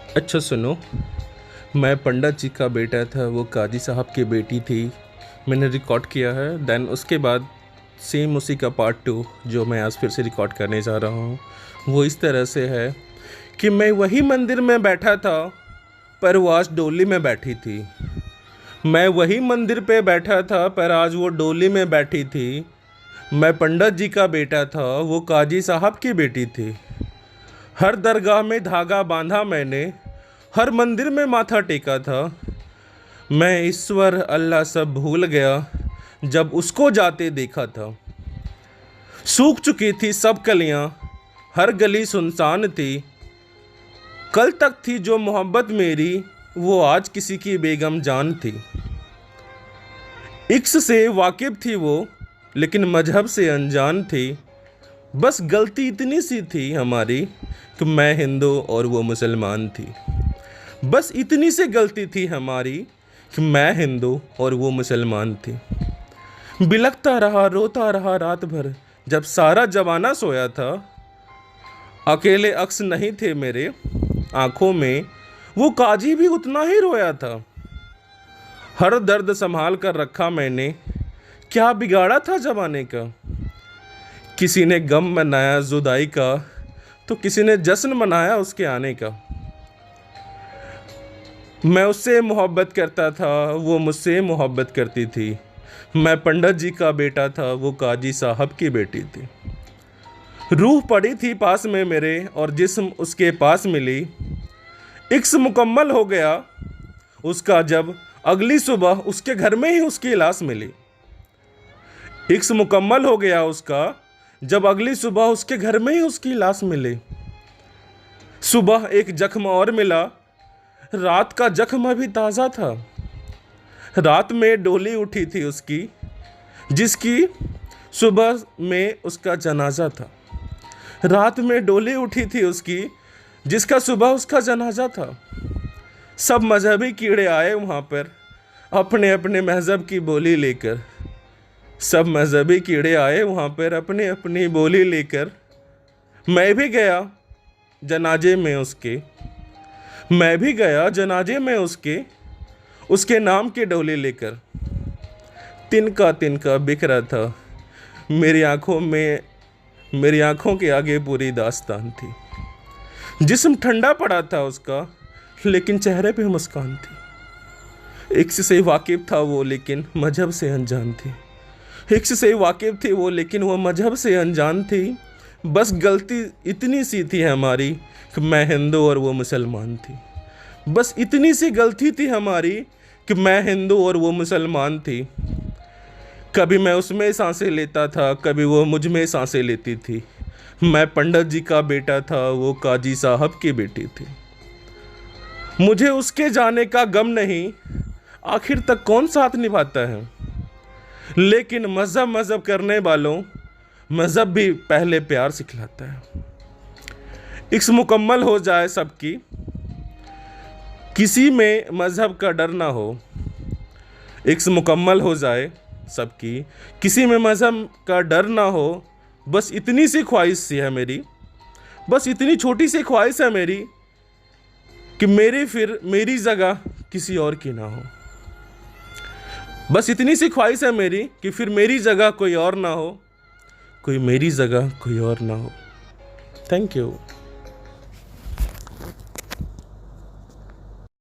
अच्छा सुनो। मैं पंडित जी का बेटा था, वो काजी साहब की बेटी थी। मैंने रिकॉर्ड किया है। देन उसके बाद सेम उसी का पार्ट टू जो मैं आज फिर से रिकॉर्ड करने जा रहा हूँ, वो इस तरह से है कि मैं वही मंदिर में बैठा था, पर वो आज डोली में बैठी थी। मैं वही मंदिर पे बैठा था, पर आज वो डोली में बैठी थी। मैं पंडित जी का बेटा था, वो काजी साहब की बेटी थी। हर दरगाह में धागा बांधा मैंने, हर मंदिर में माथा टेका था। मैं ईश्वर अल्लाह सब भूल गया जब उसको जाते देखा था। सूख चुकी थी सब कलियां, हर गली सुनसान थी। कल तक थी जो मोहब्बत मेरी, वो आज किसी की बेगम जान थी। इश्क से वाकिफ थी वो, लेकिन मजहब से अनजान थी। बस गलती इतनी सी थी हमारी कि मैं हिंदू और वो मुसलमान थी। बस इतनी सी गलती थी हमारी कि मैं हिंदू और वो मुसलमान थी। बिलखता रहा रोता रहा रात भर, जब सारा जमाना सोया था। अकेले अक्स नहीं थे मेरे आंखों में, वो काजी भी उतना ही रोया था। हर दर्द संभाल कर रखा मैंने, क्या बिगाड़ा था जमाने का। किसी ने गम मनाया जुदाई का, तो किसी ने जश्न मनाया उसके आने का। मैं उससे मोहब्बत करता था, वो मुझसे मोहब्बत करती थी। मैं पंडित जी का बेटा था, वो काजी साहब की बेटी थी। रूह पड़ी थी पास में मेरे और जिस्म उसके पास मिली। इक्स मुकम्मल हो गया उसका जब अगली सुबह उसके घर में ही उसकी लाश मिली। इक्स मुकम्मल हो गया उसका जब अगली सुबह उसके घर में ही उसकी लाश मिली। सुबह एक जख्म और मिला, रात का जख्म अभी ताज़ा था। रात में डोली उठी थी उसकी, जिसकी सुबह में उसका जनाजा था। रात में डोली उठी थी उसकी, जिसका सुबह उसका जनाजा था। सब मजहबी कीड़े आए वहाँ पर अपने अपने मजहब की बोली लेकर। सब मजहबी कीड़े आए वहाँ पर अपनी अपनी बोली लेकर। मैं भी गया जनाजे में उसके, मैं भी गया जनाजे में उसके नाम की डोली लेकर। तिनका तिनका बिखरा था मेरी आंखों में, मेरी आंखों के आगे पूरी दास्तान थी। जिस्म ठंडा पड़ा था उसका, लेकिन चेहरे पे मुस्कान थी। इक्स से वाकिफ था वो, लेकिन मजहब से अनजान थी। इक्स से वाकिफ थी वो, लेकिन वो मजहब से अनजान थी। बस गलती इतनी सी थी हमारी कि मैं हिंदू और वो मुसलमान थी। बस इतनी सी गलती थी हमारी कि मैं हिंदू और वो मुसलमान थी। कभी मैं उसमें सांसें लेता था, कभी वो मुझ में सांसें लेती थी। मैं पंडित जी का बेटा था, वो काजी साहब की बेटी थी। मुझे उसके जाने का गम नहीं, आखिर तक कौन साथ निभाता है। लेकिन मज़हब मज़हब करने वालों, मज़हब भी पहले प्यार सिखलाता है। इक्स मुकम्मल हो जाए सबकी, किसी में मज़हब का डर ना हो। इक्स मुकम्मल हो जाए सबकी, किसी में मज़हब का डर ना हो। बस इतनी सी ख्वाहिश सी है मेरी, बस इतनी छोटी सी ख्वाहिश है मेरी कि मेरी जगह किसी और की ना हो। बस इतनी सी ख्वाहिश है मेरी कि फिर मेरी जगह कोई और ना हो, कोई मेरी जगह कोई और ना हो। Thank you.